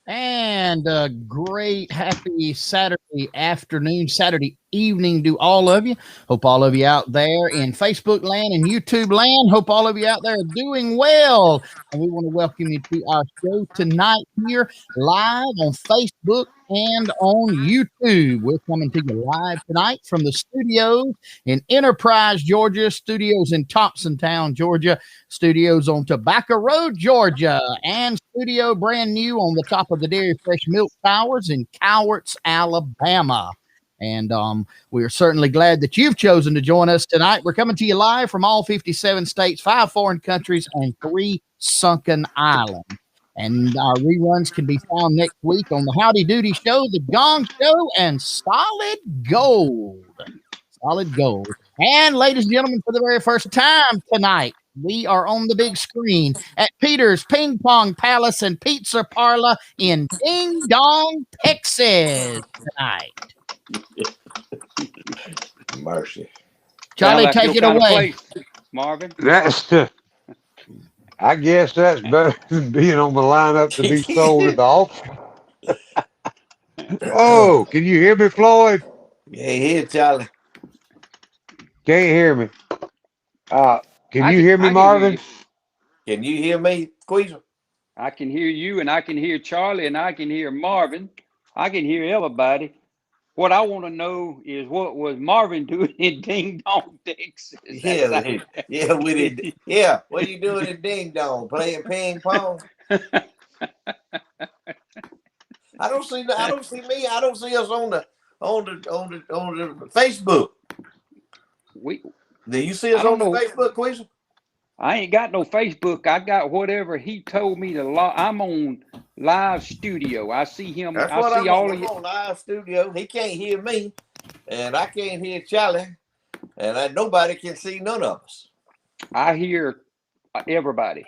And a great, happy Saturday afternoon, Saturday evening to all of you. Hope all of you out there in Facebook land and YouTube land, hope all of you out there are doing well. And we want to welcome you to our show tonight here live on Facebook and on YouTube. We're coming to you live tonight from the studios in Enterprise, Georgia, studios in Thompsontown, Georgia, studios on Tobacco Road, Georgia, and studio brand new on the top of the Dairy Fresh Milk Towers in Cowarts, Alabama. And we are certainly glad that you've chosen to join us tonight. We're coming to you live from all 57 states, 5 foreign countries, and 3 sunken islands. And our reruns can be found next week on the Howdy Doody Show, the Gong Show, and Solid Gold. Solid Gold. And ladies and gentlemen, for the very first time tonight, we are on the big screen at Peter's Ping Pong Palace and Pizza Parlor in Ding Dong, Texas tonight. Mercy. Charlie, like take it away. Marvin. That's I guess that's better than being on the lineup to be sold at the auction. Oh, can you hear me, Floyd? Yeah, here, Charlie. Can't hear me. Can you hear me, Marvin? Can you hear me, Squeezer? I can hear you, and I can hear Charlie, and I can hear Marvin. I can hear everybody. What I want to know is what was Marvin doing in Ding Dong, Texas? Yeah, we did. Yeah, what are you doing in Ding Dong? Playing ping pong? I don't see me. I don't see us on the Facebook. Do you see us on the Facebook, Queezer? I ain't got no Facebook. I got whatever he told me to. I'm on live studio. I see him. That's what I see all of you on live studio. He can't hear me, and I can't hear Charlie, and nobody can see none of us. I hear everybody.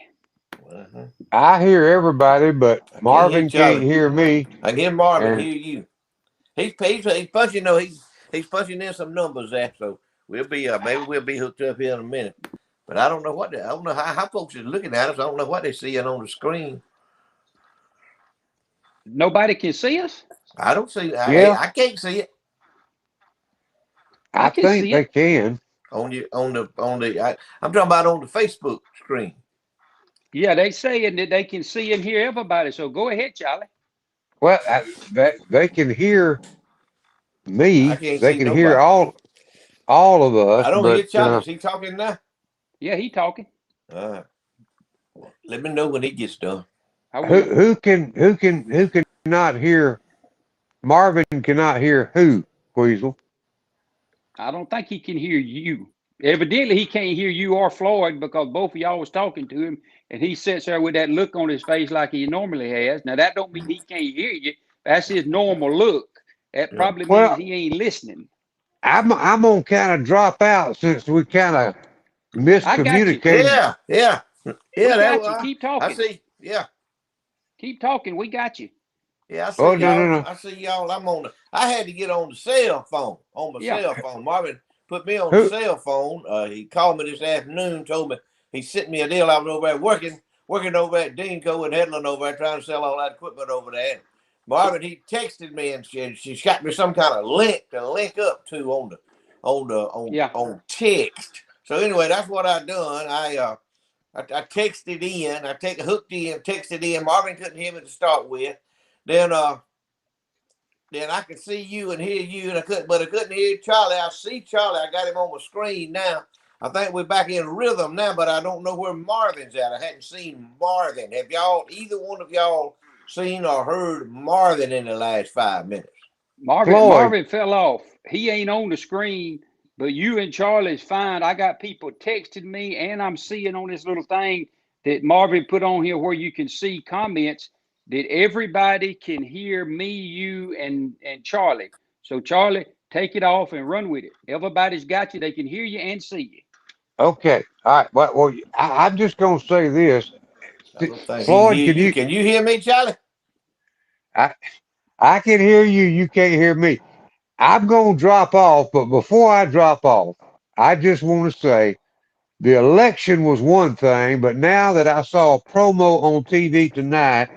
I hear everybody, but Marvin can't hear me. I hear Marvin hear you. He's punching. No, he's punching in some numbers there. So we'll be maybe we'll be hooked up here in a minute. But I don't know I don't know how folks is looking at us. I don't know what they're seeing on the screen. Nobody can see us. I don't see. Yeah, I can't see it I I can think see they it. can. I'm talking about on the Facebook screen. Yeah, they saying that they can see and hear everybody. So go ahead, Charlie. Well, they can hear I me. can't They see can hear nobody. all of us, I don't hear but Charlie. Is he talking now? Yeah, he talking. All right. Let me know when he gets done. I will. who cannot hear Marvin cannot hear who, Weasel? I don't think he can hear you. Evidently, he can't hear you or Floyd because both of y'all was talking to him, and he sits there with that look on his face like he normally has. Now that don't mean he can't hear you. That's his normal look. That Yeah. probably means Well, he ain't listening. I'm gonna kind of drop out since we kind of I got you. miscommunicated. Yeah. We That got you. was. Keep I talking. see. Yeah. Keep talking. We got you. Yeah, I see Oh, no, no, y'all. no. I see y'all. I had to get on the cell phone. On my Yeah. cell phone. Marvin put me on the Who? cell phone. He called me this afternoon, told me he sent me a deal. I was over there working over at Deanco and Headland over there trying to sell all that equipment over there. And Marvin, he texted me and she's got me some kind of link to link up to Yeah. on text. So anyway, that's what I done. I texted in. Hooked in, texted in. Marvin couldn't hear me to start with. Then then I could see you and hear you, and I couldn't hear Charlie. I see Charlie. I got him on my screen now. I think we're back in rhythm now, but I don't know where Marvin's at. I hadn't seen Marvin. Have either one of y'all, seen or heard Marvin in the last 5 minutes? Floyd. Marvin fell off. He ain't on the screen, but you and Charlie's fine. I got people texting me, and I'm seeing on this little thing that Marvin put on here where you can see comments that everybody can hear me, you, and Charlie. So Charlie, take it off and run with it. Everybody's got you. They can hear you and see you. Okay. All right. Well, I'm just gonna say this. I don't think he can Floyd, hear can you. you? Can you hear me, Charlie? I I can hear you. You can't hear me. I'm gonna drop off, but before I drop off, I just want to say the election was one thing, but now that I saw a promo on TV tonight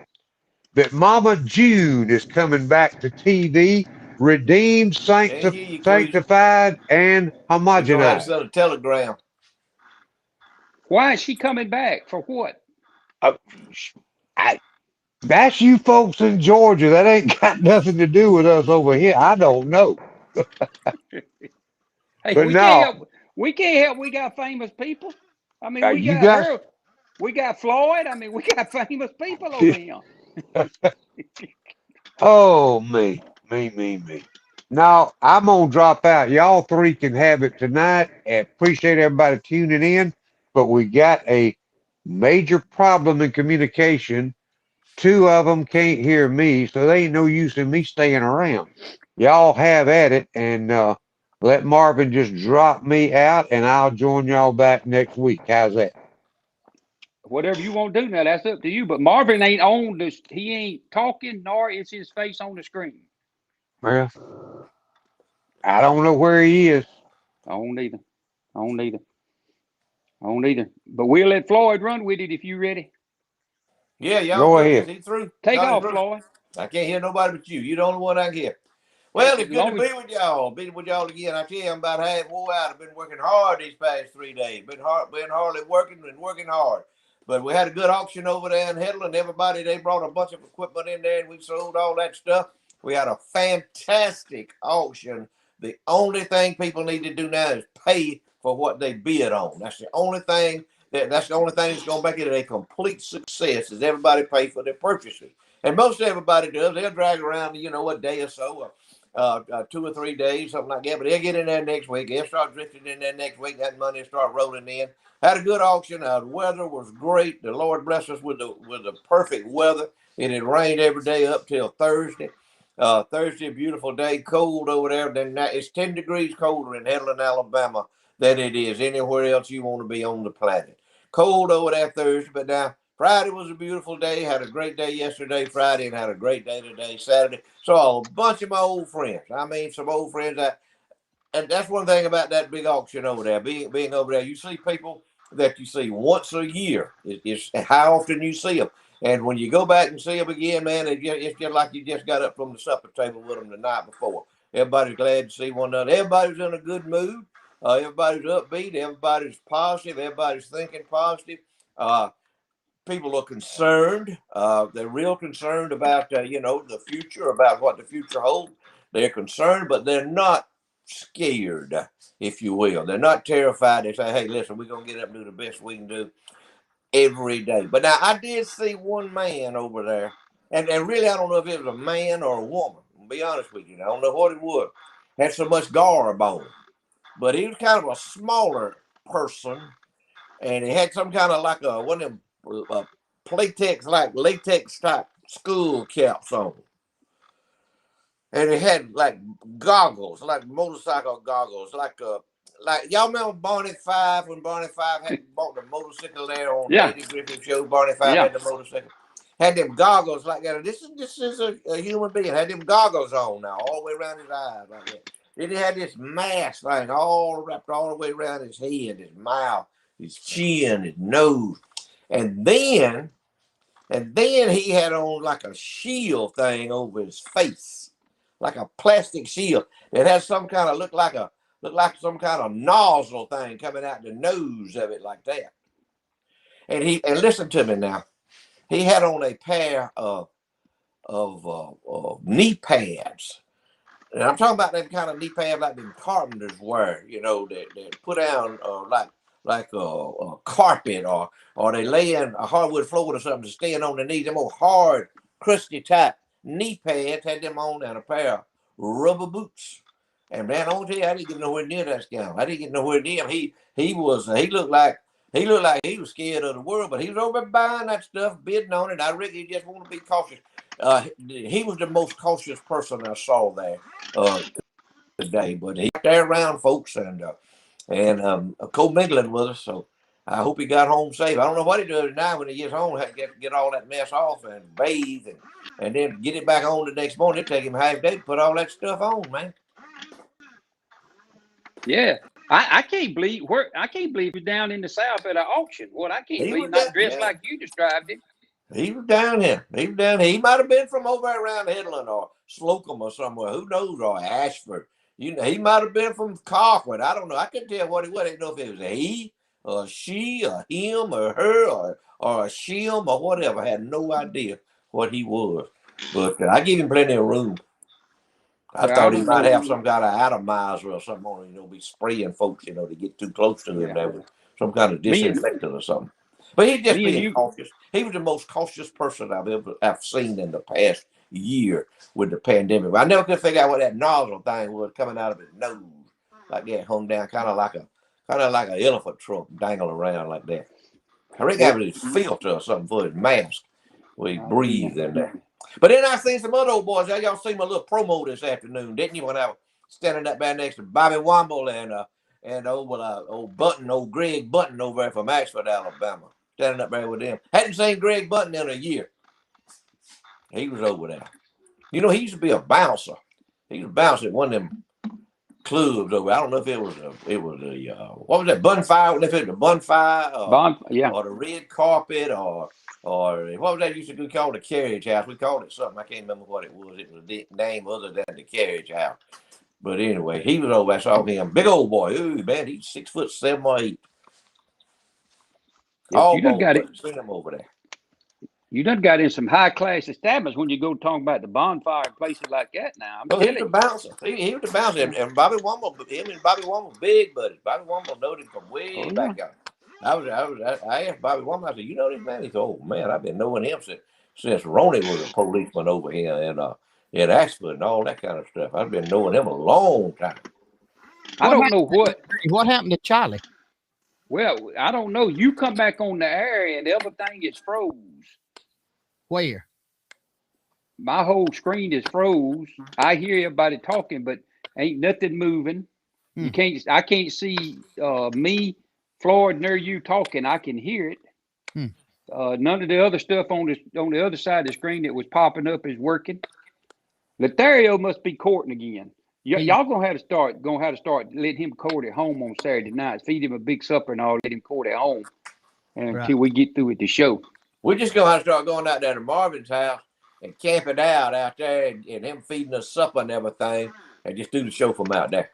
that Mama June is coming back to TV, redeemed, Can't hear you, Queasy. sanctified, and You're gonna have to homogenized. send a telegram. Why is she coming back? For what? Uh, I, that's you folks in Georgia. That ain't got nothing to do with us over here. I don't know. Hey, But we can't no, help. We can't help. We got famous people. I mean, we you got guys, her. We got Floyd. I mean, we got famous people over here. oh, me. No, I'm gonna drop out. Y'all three can have it tonight. And appreciate everybody tuning in. But we got a major problem in communication. Two of them can't hear me, so they ain't no use in me staying around. Y'all have at it, and let Marvin just drop me out, and I'll join y'all back next week. How's that? Whatever you want to do now, that's up to you. But Marvin ain't on this. He ain't talking, nor is his face on the screen. Well, I don't know where he is. I don't either. I don't either. I don't either. But we'll let Floyd run with it if you ready. Yeah, y'all Go through? Is ahead. he through? Take Charlie off, through? Floyd. I can't hear nobody but you. You're the only one I can hear. Hey, Well, as it's good to long as be with y'all. Be with y'all again. I tell you, I'm about half wore out. I've been working hard these past 3 days. Been hardly working and working hard. But we had a good auction over there in Headland. Everybody, they brought a bunch of equipment in there and we sold all that stuff. We had a fantastic auction. The only thing people need to do now is pay for what they bid on. That's the only thing that's going to make it a complete success is everybody pay for their purchases. And most everybody does. They'll drag around, a day or so, 2 or 3 days, something like that. But they'll get in there next week. They'll start drifting in there next week. That money will start rolling in. Had a good auction. The weather was great. The Lord blessed us with the perfect weather. It had rained every day up till Thursday. Thursday, a beautiful day, cold over there. Then it's 10 degrees colder in Headland, Alabama than it is anywhere else you want to be on the planet. Cold over there Thursday, but now Friday was a beautiful day. Had a great day yesterday, Friday, and had a great day today, Saturday. Saw a bunch of my old friends. I mean, some old friends that. And that's one thing about that big auction over there. Being over there, you see people that you see once a year. It's how often you see them. And when you go back and see them again, man, it's just like you just got up from the supper table with them the night before. Everybody's glad to see one another. Everybody's in a good mood. Everybody's upbeat. Everybody's positive. Everybody's thinking positive. People are concerned. They're real concerned about, the future, about what the future holds. They're concerned, but they're not scared, if you will. They're not terrified. They say, hey, listen, we're going to get up and do the best we can do every day. But now I did see one man over there, and really I don't know if it was a man or a woman. To be honest with you, I don't know what it was. Had so much garb on, but he was kind of a smaller person, and he had some kind of like one of them Playtex, like latex type school caps on. And it had like goggles, like motorcycle goggles, like y'all remember Barney Five when Barney Five had bought the motorcycle there on Yeah. Eddie Griffin show. Barney Five Yeah. had the motorcycle, had them goggles like that. This is a human being. Had them goggles on now, all the way around his eyes like that. Then he had this mask thing all wrapped all the way around his head, his mouth, his chin, his nose, and then he had on like a shield thing over his face, like a plastic shield that has some kind of look like some kind of nozzle thing coming out the nose of it like that. And listen to me now. He had on a pair of knee pads. And I'm talking about them kind of knee pads like them carpenters wear, that put down like a carpet or they lay in a hardwood floor or something to stand on their knees. Them old hard, crusty type knee pads had them on and a pair of rubber boots. And man, I don't tell you, I didn't get nowhere near that guy. I didn't get nowhere near him. He looked like he was scared of the world, but he was over buying that stuff, bidding on it. I reckon he just want to be cautious. He was the most cautious person I saw there today, but he's there around folks and co-mingling with us. So I hope he got home safe. I don't know what he does tonight when he gets home. Get all that mess off and bathe and then get it back on the next morning. It take him half day to put all that stuff on, man. Yeah. I can't believe he's down in the South at an auction. What I can't believe not dressed like you described it. He was down here. He was down here. He might have been from over around Headland or Slocum or somewhere. Who knows? Or Ashford. He might have been from Colquitt. I don't know. I couldn't tell what he was. I didn't know if it was a he or she or him or her or a shim or whatever. I had no idea what he was. But I give him plenty of room. I thought he might have some kind of atomizer or something on him, be spraying folks, to get too close to him there with some kind of disinfectant or something. But he's just being cautious. He was the most cautious person I've seen in the past year with the pandemic. But I never could figure out what that nozzle thing was coming out of his nose, like that, hung down, kind of like an elephant trunk dangling around like that. I reckon that was his filter or something for his mask where he breathed in there. But then I seen some other old boys. Y'all seen my little promo this afternoon, didn't you? When I was standing up there next to Bobby Womble and old Greg Button over there from Ashford, Alabama. Standing up there with them. Hadn't seen Greg Button in a year. He was over there. He used to be a bouncer. He was bouncing at one of them clubs over. I don't know if it was what was that, Bonfire? If it was the Bonfire or the Red Carpet or what was that used to be called, the Carriage House? We called it something. I can't remember what it was. It was a name other than the Carriage House. But anyway, he was over. I saw him. Big old boy. Ooh, man, he's 6'7" or 8. You done got it. Seen him over there. You done got in some high class establishments when you go talking about the Bonfire and places like that. Now, he was the bouncer. He was the bouncer, and Bobby Womble, him and Bobby Womble, big buddies. Bobby Womble knowed him from way back out. I asked Bobby Womble. I said, "You know this man?" He said, "Oh man, I've been knowing him since Ronnie was a policeman over here in Ashford and all that kind of stuff. I've been knowing him a long time." I don't know what happened to Charlie. Well, I don't know. You come back on the air and everything is froze. Where? My whole screen is froze. I hear everybody talking, but ain't nothing moving. I can't see me, Floyd, near you talking. I can hear it. None of the other stuff on the other side of the screen that was popping up is working. Lothario must be courting again. Y'all gonna have to start letting him court at home on Saturday nights. Feed him a big supper and all. Let him court at home until we get through with the show. We're just gonna have to start going out there to Marvin's house and camping out there, and him feeding us supper and everything, and just do the show from out there.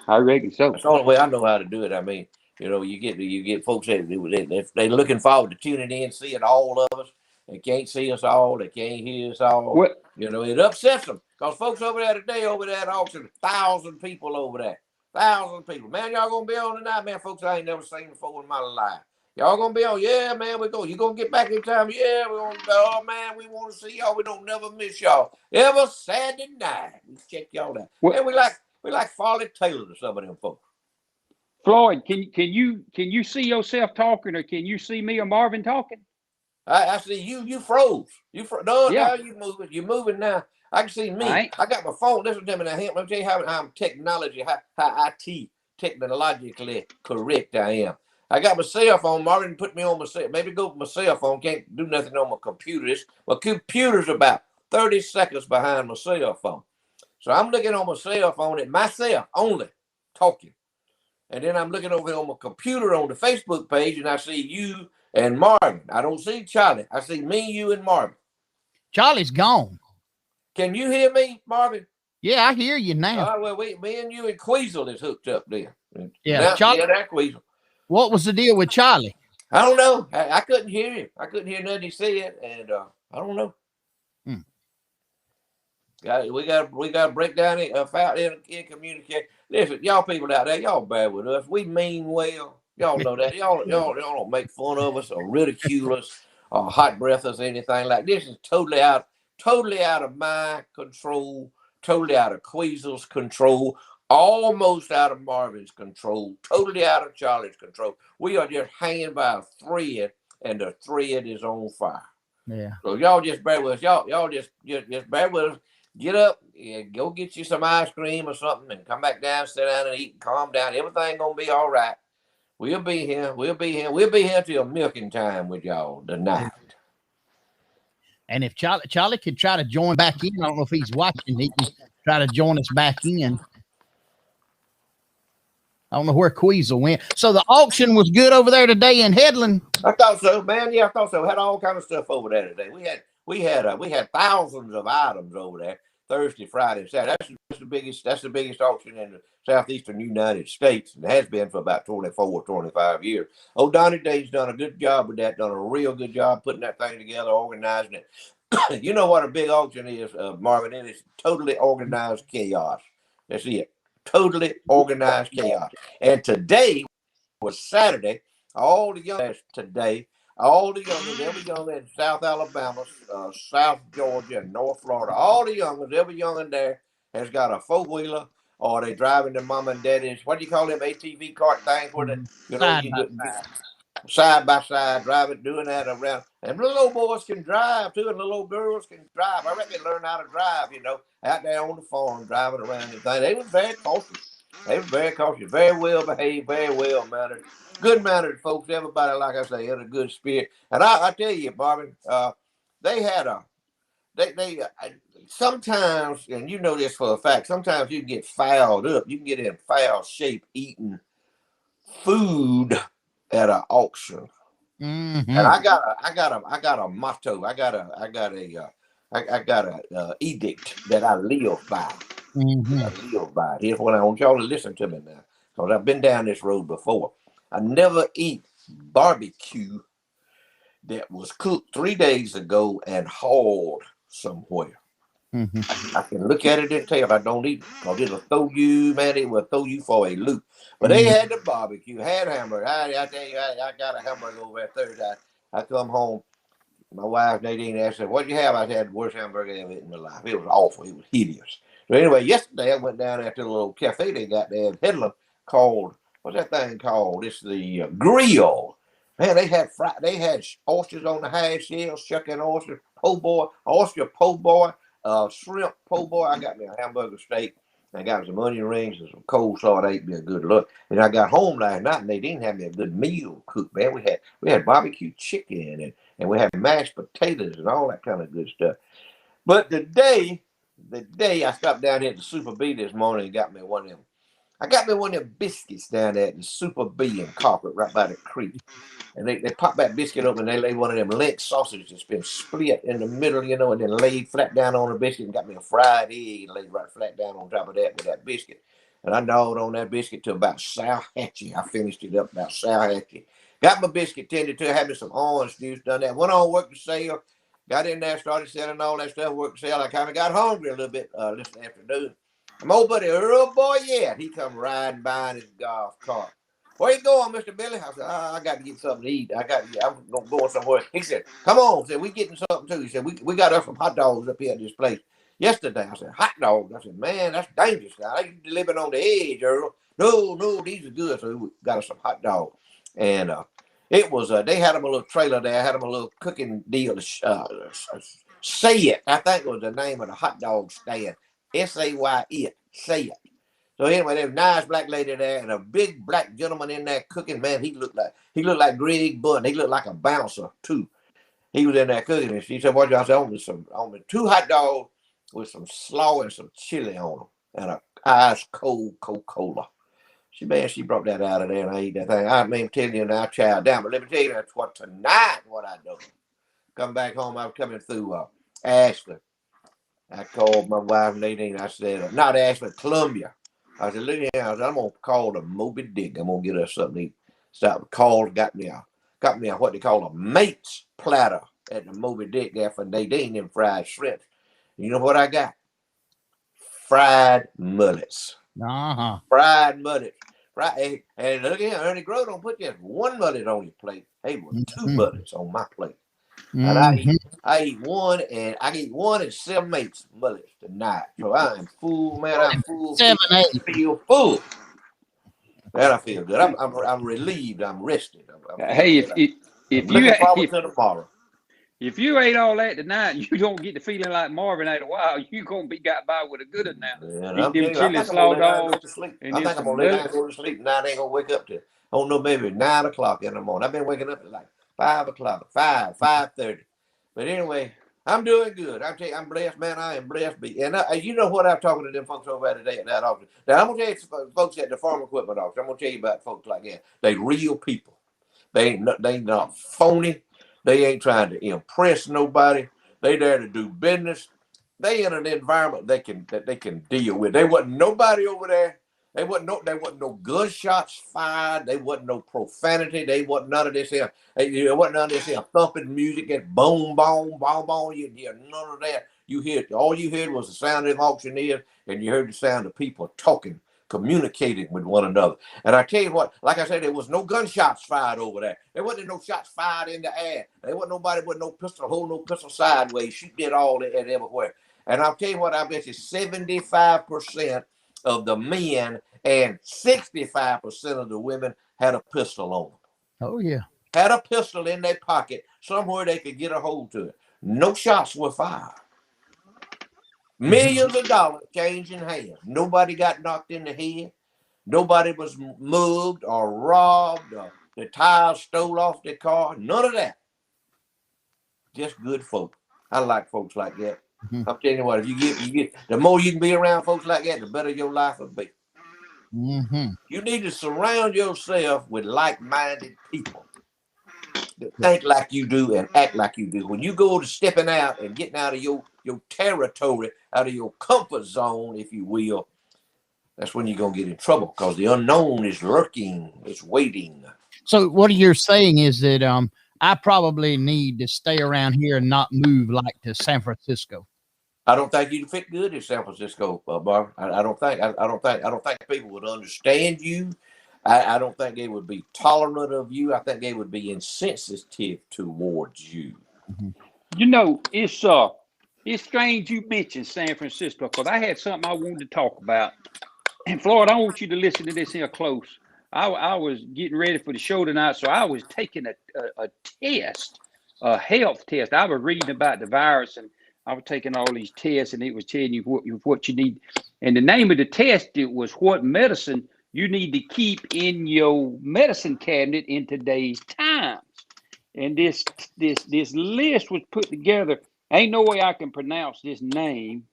I reckon so. That's the only way I know how to do it. I mean, you get folks that they're looking forward to tuning in, seeing all of us. They can't see us all. They can't hear us all. What? It upsets them because folks over there today, over there at auction, 1,000 people over there. 1,000 people. Man, y'all gonna be on tonight, man. Folks I ain't never seen before in my life. Y'all gonna be on? Yeah, man, we go. You gonna get back in time? Yeah, we gonna go. Oh man, we want to see y'all. We don't never miss y'all. Every Saturday night, we check y'all out. And we like Farley Taylor to some of them folks. Floyd, can you see yourself talking, or can you see me or Marvin talking? I see you. You froze. No, Yeah. now you moving. You're moving now. I can see me. I got my phone. Listen to me now. Let me tell you how I'm how IT technologically correct I am. I got my cell phone. Marvin put me on my cell. Maybe go with my cell phone. Can't do nothing on my computer. My computer's about 30 seconds behind my cell phone. So I'm looking on my cell phone at myself only talking. And then I'm looking over on my computer on the Facebook page, and I see you and Marvin. I don't see Charlie. I see me, you, and Marvin. Charlie's gone. Can you hear me, Marvin? Yeah, I hear you now. All right, well, me and you and Queasel is hooked up there. Yeah, Charlie. That Queasel. What was the deal with Charlie? I don't know. I couldn't hear him. I couldn't hear nothing he said, and I don't know. We got to break down it, in communicate. Listen, y'all people out there, y'all bear with us. We mean well. Y'all know that. Y'all don't make fun of us or ridicule us or hot breath us or anything like this. Is totally out of my control, totally out of Queasel's control, almost out of Marvin's control, totally out of Charlie's control. We are just hanging by a thread, and the thread is on fire. Yeah. So y'all just bear with us. Y'all just bear with us. Get up and go get you some ice cream or something and come back down, sit down and eat and calm down. Everything gonna be all right. We'll be here. We'll be here till milking time with y'all tonight. And if Charlie could try to join back in, I don't know if he's watching. He can try to join us back in. I don't know where Queasel went. So the auction was good over there today in Headland. I thought so, man. Yeah, I thought so. Had all kind of stuff over there today. We had thousands of items over there Thursday, Friday, Saturday. That's the biggest auction in the southeastern United States, and has been for about 24, 25 years. Oh, Donnie Day's done a good job with that. Done a real good job putting that thing together, organizing it. You know what a big auction is, Marvin? It is totally organized chaos. That's it. Totally organized chaos. And today was Saturday. All the young today. All the youngers, every youngster in South Alabama, South Georgia, and North Florida, all the youngers, every youngster there has got a four-wheeler, or they driving their mom and daddy's, what do you call them, ATV cart things, where side by side, driving, doing that around. And little old boys can drive too, and little old girls can drive. I reckon they learn how to drive, out there on the farm, driving around and things. They were very cautious. Very well behaved, very well mannered. Good mannered folks. Everybody, like I say, in a good spirit. And I tell you, Marvin, they had sometimes, and you know this for a fact, sometimes you can get fouled up. You can get in foul shape eating food at an auction. Mm-hmm. And I got a motto. I got a edict that I live by. Mm-hmm. I live by. Here's what I want y'all to listen to me now, because I've been down this road before. I never eat barbecue that was cooked 3 days ago and hauled somewhere. Mm-hmm. I can look at it and tell I don't eat it, because it'll throw you, man. It will throw you for a loop. But they had the barbecue, had hamburger. I tell you, I got a hamburger over there Thursday. I come home. My wife Nadine asked me, "What'd you have?" I had the worst hamburger I ever eaten in my life. It was awful. It was hideous. So anyway, yesterday I went down there to the little cafe they got there in Headland called, what's that thing called? It's the Grill. Man, they had oysters on the half shell, shucking oyster po' boy, shrimp po' boy. I got me a hamburger steak I got some onion rings and some coleslaw. That ate me a good look. And I got home last night and they didn't have me a good meal cooked, man. We had barbecue chicken and we had mashed potatoes and all that kind of good stuff. But the day I stopped down here at the Super B this morning and got me one of them. I got me one of them biscuits down there at the Super B in Carpet, right by the creek. And they pop that biscuit open and they lay one of them link sausages that's been split in the middle, and then laid flat down on the biscuit and got me a fried egg and laid right flat down on top of that with that biscuit. And I gnawed on that biscuit to about sour hatchy. I finished it up about sour hatchy. Got my biscuit tended to, had me some orange juice, done that. Went on, worked the sale, got in there, started selling all that stuff, worked the sale. I kind of got hungry a little bit this afternoon. My old buddy Earl Boy, yeah, he come riding by in his golf cart. Where you going, Mr. Billy? I said, I got to get something to eat. I'm going somewhere. He said, come on. He said, we getting something too. He said, we got us some hot dogs up here at this place yesterday. I said, hot dogs? I said, man, that's dangerous. I ain't living on the edge, Earl. No, these are good. So we got us some hot dogs. And it was, they had them a little trailer there, had them a little cooking deal. Say It, I think was the name of the hot dog stand. SAYE, Say It. So anyway, there's a nice black lady there and a big black gentleman in there cooking. Man, he looked like Greg Bunn. He looked like a bouncer too. He was in there cooking, and she said, "What you?" I said, "On me 2 hot dogs with some slaw and some chili on them, and a ice cold Coca-Cola." She brought that out of there, and I ate that thing. I mean, telling you now, child down. But let me tell you, that's what I do. Come back home. I was coming through Ashland. I called my wife Nadine. I said, not Ashland, Columbia. I said, look here, I'm gonna call the Moby Dick. I'm gonna get us something to eat. So I called, got me a what they call a mate's platter at the Moby Dick there for Nadine and fried shrimp. You know what I got? Fried mullets. Uh-huh. Fried mullets. And look here, Ernie Grove don't put just one mullet on your plate. Hey, was 2 mullets on my plate. And I eat one and 7 mates mullets tonight. So I am full, man. I'm full. 7, 8. Feel full. Man, I feel good. I'm relieved. I'm rested. Hey, if looking you forward to tomorrow. If you ate all that tonight, you don't get the feeling like Marvin ate a while. You gonna be got by with a good one now. Yeah, Eat them chili slaw dogs. I think I'm gonna lay down and go to sleep. Now I ain't gonna wake up till I don't know, maybe 9 o'clock in the morning. I've been waking up at like 5 o'clock, 5:30. But anyway, I'm doing good. I tell you, I'm blessed, man. I am blessed. And you know what? I'm talking to them folks over there today at that office. Now I'm gonna tell you, folks at the farm equipment office. I'm gonna tell you about folks like that. They real people. They ain't not phony. They ain't trying to impress nobody. They there to do business. They in an environment that they can deal with. They wasn't nobody over there. There wasn't no gunshots fired. There wasn't no profanity. There wasn't none of this here. There wasn't none of this here thumping music. That boom, boom, boom, boom. You hear none of that. All you heard was the sound of auctioneers, and you heard the sound of people talking, communicating with one another. And I tell you what, like I said, there was no gunshots fired over there. There wasn't no shots fired in the air. There wasn't nobody with no pistol, hold no pistol sideways, shooting it all and everywhere. And I'll tell you what, I bet you 75% of the men and 65% of the women had a pistol on them. Oh, yeah. Had a pistol in their pocket somewhere they could get a hold to it. No shots were fired. Millions of dollars changing hands. Nobody got knocked in the head. Nobody was mugged or robbed or the tires stole off their car. None of that. Just good folk. I like folks like that. I'm telling you what, if you get the more you can be around folks like that, the better your life will be. You need to surround yourself with like-minded people that think like you do and act like you do. When you go to stepping out and getting out of your territory, out of your comfort zone, if you will, that's when you're going to get in trouble because the unknown is lurking, it's waiting. So what you're saying is that I probably need to stay around here and not move like to San Francisco. I don't think you'd fit good in San Francisco, Barb. I don't think people would understand you. I don't think they would be tolerant of you. I think they would be insensitive towards you. You know, it's strange you mentioned San Francisco because I had something I wanted to talk about. And Florida, I want you to listen to this here close. I was getting ready for the show tonight, so I was taking a test, a health test. I was reading about the virus, and I was taking all these tests, and it was telling you what you need. And the name of the test, it was what medicine you need to keep in your medicine cabinet in today's times. And this list was put together. Ain't no way I can pronounce this name.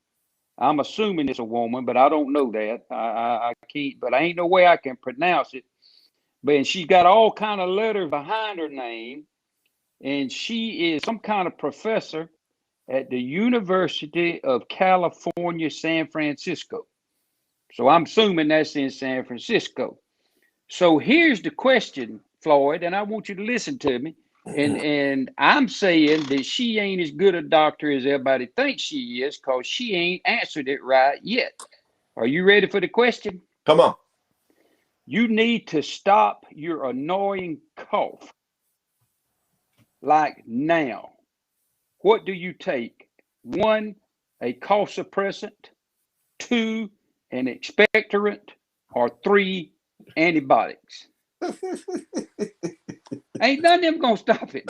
I'm assuming it's a woman, but I don't know that. I can't. But ain't no way I can pronounce it. But she's got all kind of letters behind her name, and she is some kind of professor at the University of California, San Francisco. So I'm assuming that's in San Francisco. So here's the question, Floyd, and I want you to listen to me. And I'm saying that she ain't as good a doctor as everybody thinks she is, because she ain't answered it right yet. Are you ready for the question? Come on. You need to stop your annoying cough. Like now. What do you take? 1, a cough suppressant. 2, an expectorant. Or 3, antibiotics. Ain't none of them gonna stop it.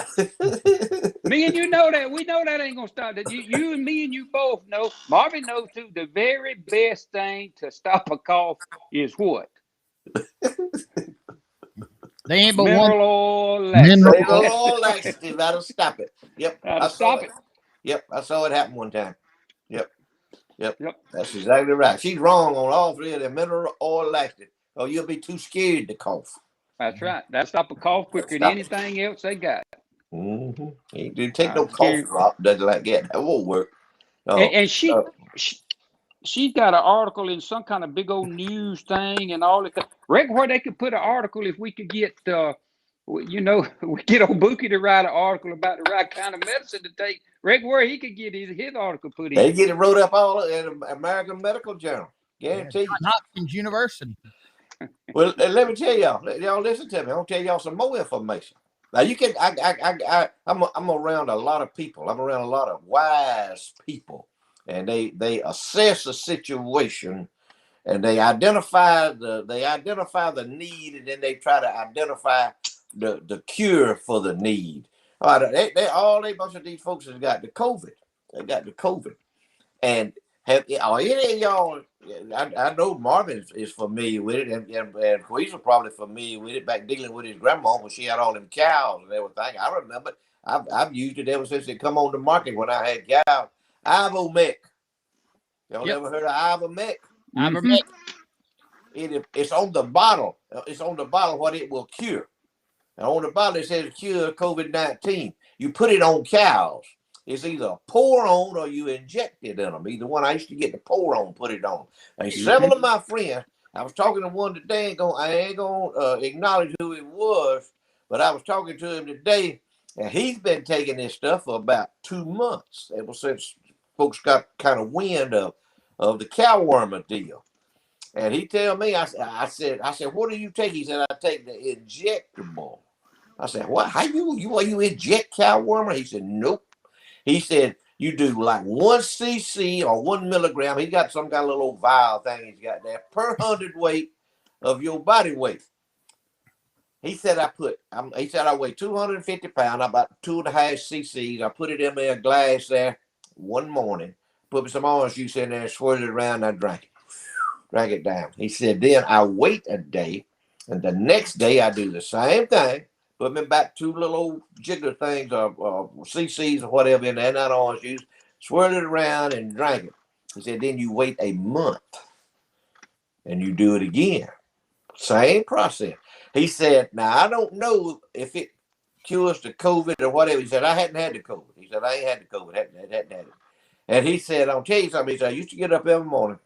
Me and you know that. We know that ain't gonna stop it. You and me and you both know. Marvin knows too. The very best thing to stop a cough is what? They ain't but Mineral one oil laxative. Mineral oil laxative. That'll stop it. Yep. That'll stop it. Yep. I saw it happen one time. Yep. Yep. That's exactly right. She's wrong on all 3 of them. Mineral oil laxative. Oh, you'll be too scared to cough. That's right. That'll stop a cough quicker than anything else they got. Mm-hmm. You didn't take no cough drop. Doesn't like that. That won't work. And she's got an article in some kind of big old news thing and all that. Right where they could put an article if we could get, we get old Bookie to write an article about the right kind of medicine to take. Right where he could get his article put in. They get it wrote up all in American Medical Journal. Guarantee you. Hopkins University. Well, let me tell y'all listen to me. I'll tell y'all some more information. Now you can. I'm around a lot of people. I'm around a lot of wise people, and they assess a situation, and they identify the need, and then they try to identify the cure for the need. All right, they bunch of these folks has got the COVID. They got the COVID, and are any of y'all? I know Marvin is familiar with it, and Queezer probably familiar with it back dealing with his grandma when she had all them cows and everything. I remember I've used it ever since it come on the market when I had cows. Ivomec. Y'all ever heard of Ivomec? Ivomec. It's on the bottle. It's on the bottle what it will cure. And on the bottle it says cure COVID-19. You put it on cows. It's either pour on or you inject it in them. Either one. I used to get the pour on, put it on. And several of my friends, I was talking to one today, I ain't gonna acknowledge who it was, but I was talking to him today, and he's been taking this stuff for about 2 months, ever since folks got kind of wind of the cow wormer deal. And he tell me, I said, what do you take? He said, I take the injectable. I said, what? How you inject cow wormer? He said, nope. He said, you do like 1 cc or 1 milligram. He got some kind of little vial thing he's got there per 100 weight of your body weight. He said, I weigh 250 pounds, about 2.5 cc's. I put it in a glass there one morning, put some orange juice in there and swirled it around, and I drank it down. He said, then I wait a day, and the next day I do the same thing. Put me back 2 little old jiggler things or CCs or whatever in there, not orange juice, swirl it around and drank it. He said, then you wait a month and you do it again. Same process. He said, now I don't know if it cures the COVID or whatever. He said, I hadn't had the COVID. He said, I ain't had the COVID. Hadn't had it. And he said, I'll tell you something. He said, I used to get up every morning,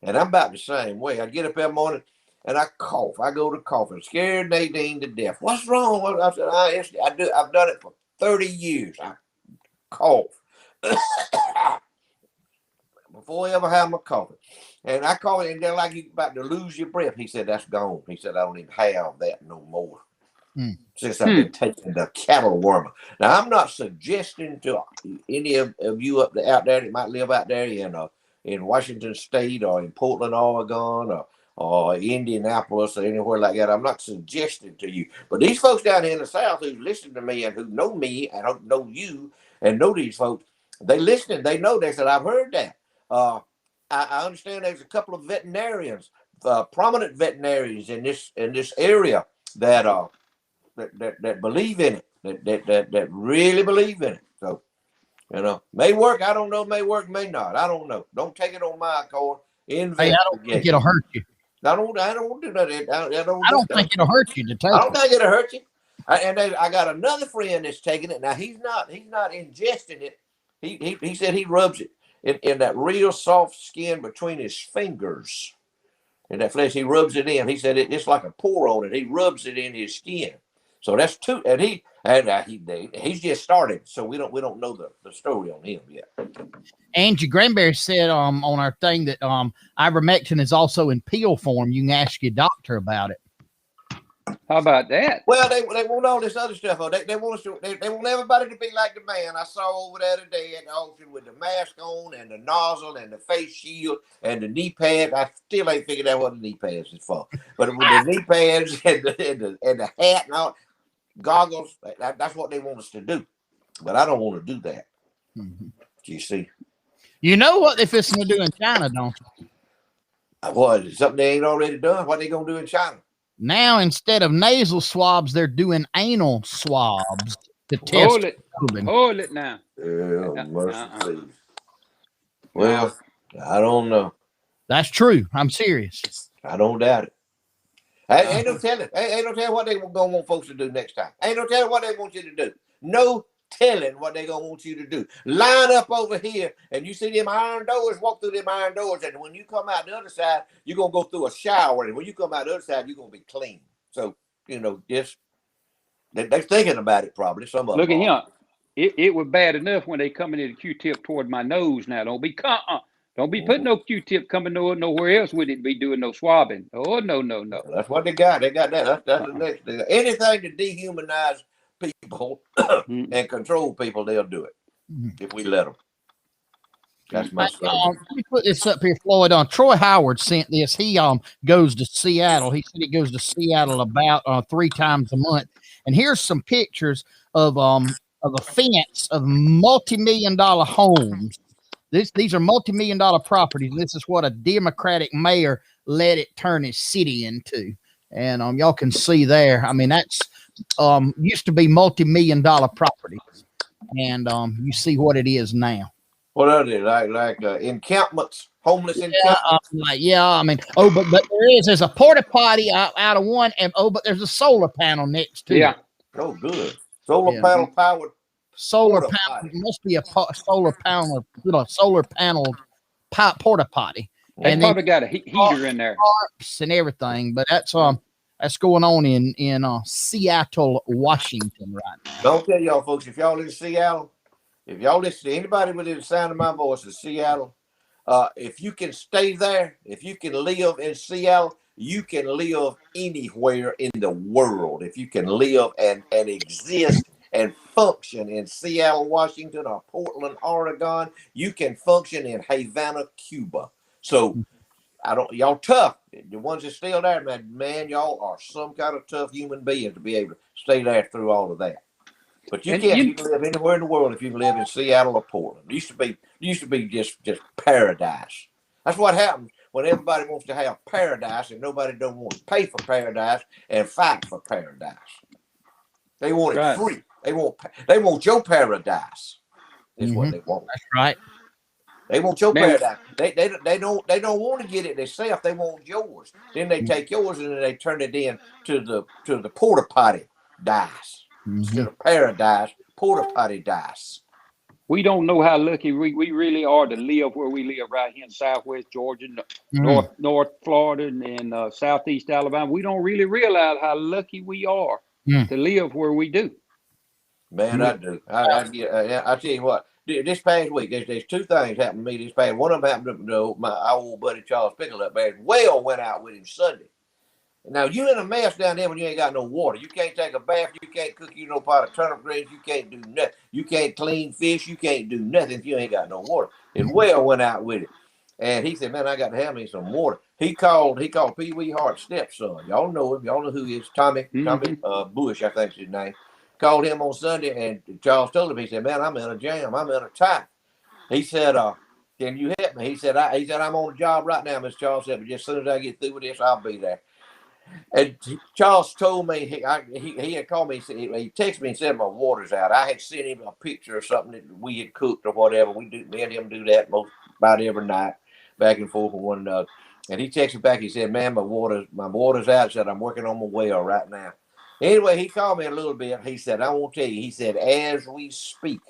and I'm about the same way. I get up every morning, and I cough. I go to coughing, scared Nadine to death. What's wrong? I said, I've done it for 30 years. I cough before I ever had my coffee. And I call it, and they're like, you about to lose your breath. He said, that's gone. He said, I don't even have that no more. Since I've been taking the cattle wormer. Now, I'm not suggesting to any of you out there that might live out there in Washington State or in Portland, Oregon, or Indianapolis or anywhere like that. I'm not suggesting to you. But these folks down here in the South who listen to me and who know me and know you and know these folks, They listened. They know. They said, I've heard that. I understand there's a couple of veterinarians, prominent veterinarians in this area that that believe in it, that really believe in it. So, may work. I don't know. May work. May not. I don't know. Don't take it on my accord. Hey, I don't think it'll hurt you. I don't do that. I don't think it'll hurt you to take it. I don't think it'll hurt you. I got another friend that's taking it. Now he's not ingesting it. He said he rubs it in that real soft skin between his fingers. In that flesh, he rubs it in. He said it's like a pore on it. He rubs it in his skin. So that's two. And he's just started. So we don't know the story on him yet. Angie Granberry said on our thing that ivermectin is also in pill form. You can ask your doctor about it. How about that? Well, they want all this other stuff. They want us to. They want everybody to be like the man I saw over there today at the auction with the mask on and the nozzle and the face shield and the knee pads. I still ain't figured out what the knee pads is for. But with the knee pads and the hat and all goggles, that's what they want us to do. But I don't want to do that. Mm-hmm. You see. You know what they're fixing to do in China, don't you? What, something they ain't already done? What they gonna do in China? Now, instead of nasal swabs, they're doing anal swabs to test. Hold it now. Yeah, mercy, please. Well, I don't know. That's true. I'm serious. I don't doubt it. Ain't no telling. Ain't no telling what they gonna want folks to do next time. Ain't no telling what they want you to do. No telling what they gonna want you to do. Line up over here, and you see them iron doors. Walk through them iron doors, and when you come out the other side, you're gonna go through a shower, and when you come out the other side, you're gonna be clean. So just they're thinking about it probably. Some of them. Look at him. It was bad enough when they coming in the Q-tip toward my nose. Now don't be putting no Q-tip coming nowhere else with it. Be doing no swabbing. Oh no. That's what they got. They got that. That's the next thing. Anything to dehumanize people and control people, they'll do it if we let them. That's my let me put this up here, Floyd. Troy Howard sent this. He goes to Seattle. He said he goes to Seattle about 3 times a month. And here's some pictures of a fence of multi-million-dollar homes. These are multi-million-dollar properties. This is what a Democratic mayor let it turn his city into. And y'all can see there. I mean, that's used to be multi-million-dollar properties, and you see what it is now. What are they like encampments, homeless encampments? I mean, but there's a porta potty out of one, and but there's a solar panel next to it. Oh, good. Solar panel powered. Solar panel must be a solar panel, solar panel porta potty, and probably got a heater in there, and everything. But that's going on in Seattle, Washington right now. Don't tell y'all folks, if y'all in Seattle, if y'all listen to anybody within the sound of my voice in Seattle, if you can stay there, if you can live in Seattle, you can live anywhere in the world. If you can live and exist and function in Seattle, Washington, or Portland, Oregon, you can function in Havana, Cuba. So y'all tough. The ones that still there, man, y'all are some kind of tough human being to be able to stay there through all of that. But you can live anywhere in the world if you live in Seattle or Portland. It used to be just paradise. That's what happens when everybody wants to have paradise and nobody don't want to pay for paradise and fight for paradise. They want it free. They want your paradise. Is what they want. That's right. They want your paradise. They don't want to get it themselves. They want yours. Then they take yours and then they turn it in to the porta potty dice. Instead of paradise, porta potty dice. We don't know how lucky we really are to live where we live right here in Southwest Georgia, North Florida, and Southeast Alabama. We don't really realize how lucky we are to live where we do. Man, I do. I tell you what. This past week, there's 2 things happened to me this past. One of them happened to my old buddy Charles Pickle up there. Well went out with him Sunday. Now, you in a mess down there when you ain't got no water. You can't take a bath. You can't cook no pot of turnip greens. You can't do nothing. You can't clean fish. You can't do nothing if you ain't got no water. And Well went out with it. And he said, man, I got to have me some water. He called Pee Wee Hart's stepson. Y'all know him. Y'all know who he is. Tommy Bush, I think is his name. Called him on Sunday, and Charles told him, he said, man, I'm in a jam. I'm in a tie. He said, can you help me? He said, I'm on the job right now, Miss Charles said, but just as soon as I get through with this, I'll be there. And Charles told me he had called me. He texted me and said my water's out. I had sent him a picture of something that we had cooked or whatever. Me and him do that about every night, back and forth with one another. And he texted back. He said, "Man, my water's out." He said, "I'm working on my well right now." Anyway, he called me a little bit. He said, "I won't tell you." He said, "As we speak,"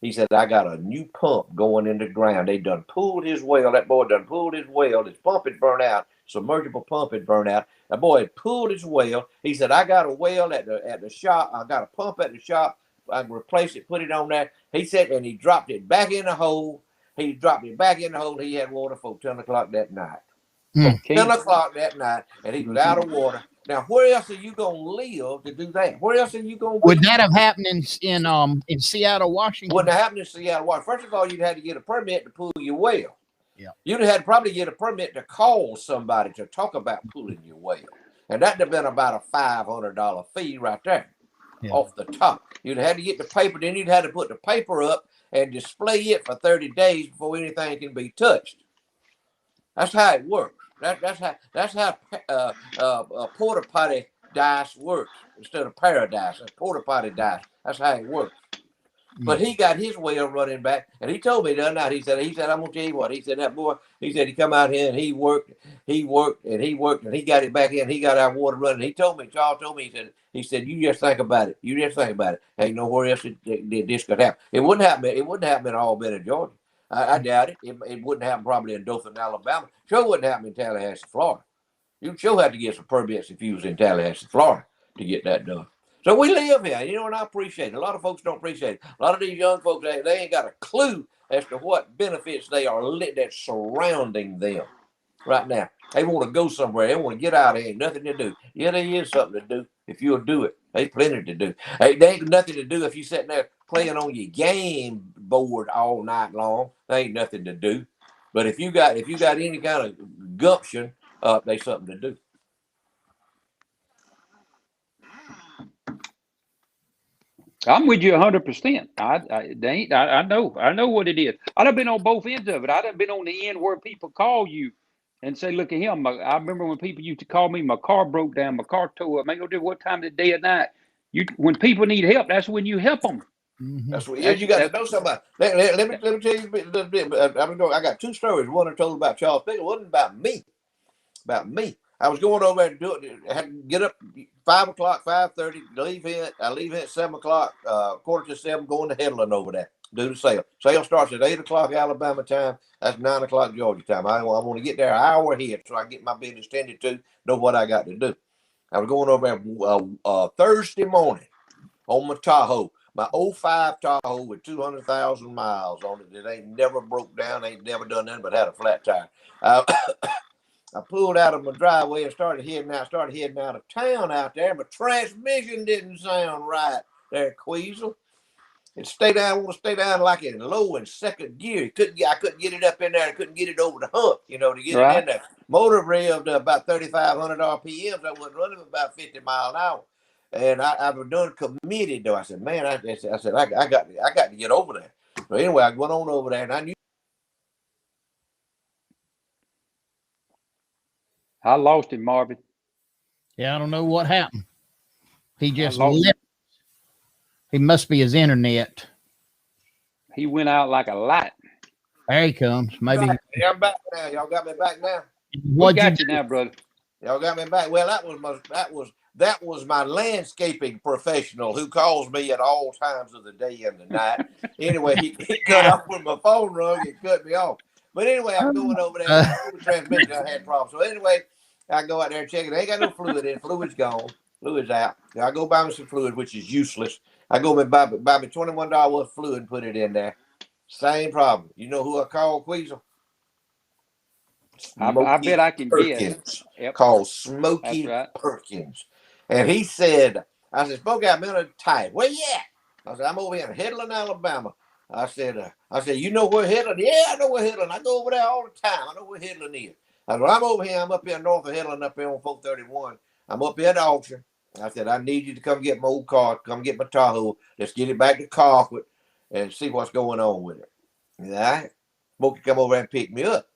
he said, "I got a new pump going in the ground. They done pulled his well. That boy done pulled his well. His pump had burned out. Submergible pump had burned out. That boy had pulled his well. He said, I got a well at the shop. I got a pump at the shop. I can replace it, put it on there." He said, and he dropped it back in the hole. He dropped it back in the hole. He had water for 10 o'clock that night. Mm. 10 o'clock that night, and he was out of water. Now, where else are you going to live to do that? Where else are you going to Would be? that have happened in Seattle, Washington? Wouldn't have happened in Seattle, Washington. First of all, you'd had to get a permit to pull your well. Yeah. You'd have had to probably get a permit to call somebody to talk about pulling your well. And that'd have been about a $500 fee right there off the top. You'd have had to get the paper, then you'd have to put the paper up and display it for 30 days before anything can be touched. That's how it works. That's how porta potty dice works instead of paradise. That's porta potty dice. That's how it works. But he got his well running back, and he told me the other night. He said, "I'm gonna tell you what." He said, "That boy." He said he come out here and he worked, and he got it back in. He got our water running. He told me, Charles told me, he said, "You just think about it. You just think about it. Ain't nowhere else this could happen. It wouldn't happen. It wouldn't happen in Albany, Georgia. I doubt it. It wouldn't happen probably in Dothan, Alabama. Sure wouldn't happen in Tallahassee, Florida. You sure have to get some permits if you was in Tallahassee, Florida, to get that done." So we live here, and I appreciate it. A lot of folks don't appreciate it. A lot of these young folks, they ain't got a clue as to what benefits they are that's surrounding them right now. They want to go somewhere. They want to get out of here. Ain't nothing to do. Yeah, there is something to do if you'll do it. There's plenty to do. Hey, there ain't nothing to do if you sitting there playing on your game board all night long. There ain't nothing to do. But if you got any kind of gumption, there's something to do. I'm with you 100%. I know what it is. I done been on both ends of it. I done been on the end where people call you and say, "Look at him." I remember when people used to call me, my car broke down, my car tore up. Man, go do what time of the day or night. When people need help, that's when you help them. Mm-hmm. That's what you got to know somebody. Let me tell you a little bit. I got two stories. One I told about Charles Pickle. It wasn't about me. About me. I was going over there and do it. I had to get up 5 o'clock, 5:30. Leave here. I leave here at 7 o'clock. 6:45, going to Headland over there. Do the sale. Sale starts at 8 o'clock Alabama time. That's 9 o'clock Georgia time. I want to get there an hour ahead so I can get my business tended to. Know what I got to do. I was going over there Thursday morning on my Tahoe. My 05 Tahoe with 200,000 miles on it. It ain't never broke down. Ain't never done nothing but had a flat tire. I pulled out of my driveway and started heading out of town out there. My transmission didn't sound right there, Queasel. I want to stay down like in low and second gear. I couldn't get it up in there. I couldn't get it over the hump, to get it in there. Motor revved to about 3,500 RPMs. I was running about 50 miles an hour. And I was done committed though. I said, man, I got to get over there. So anyway, I went on over there and I knew. I lost him, Marvin. Yeah, I don't know what happened. He just lost left. He must be his internet. He went out like a light. There he comes. Maybe. Yeah, I'm back now. Y'all got me back now. We got you now, brother. Y'all got me back. Well, that was my landscaping professional who calls me at all times of the day and the night. Anyway, he cut off when my phone rung. It cut me off. But anyway, I'm going over there. The transmission, I had problems. So anyway, I go out there and check it. They ain't got no fluid in. Fluid's gone. Fluid's out. I go buy me some fluid, which is useless. I go and buy me $21 worth of fluid and put it in there. Same problem. You know who I call, Queasel? I bet I can Perkins. Yep. Called Smokey Perkins. And he said, I said, Smokey, I'm in a tight. Where you at? I said, I'm over here in Headland, Alabama. I said, you know where Headland? Yeah, I know where Headland. I go over there all the time. I know where Headland is. I said, I'm over here. I'm up here north of Headland, up here on 431. I'm up here at the auction. I said, I need you to come get my old car, come get my Tahoe. Let's get it back to Colquitt and see what's going on with it. Yeah, Smokey come over and pick me up.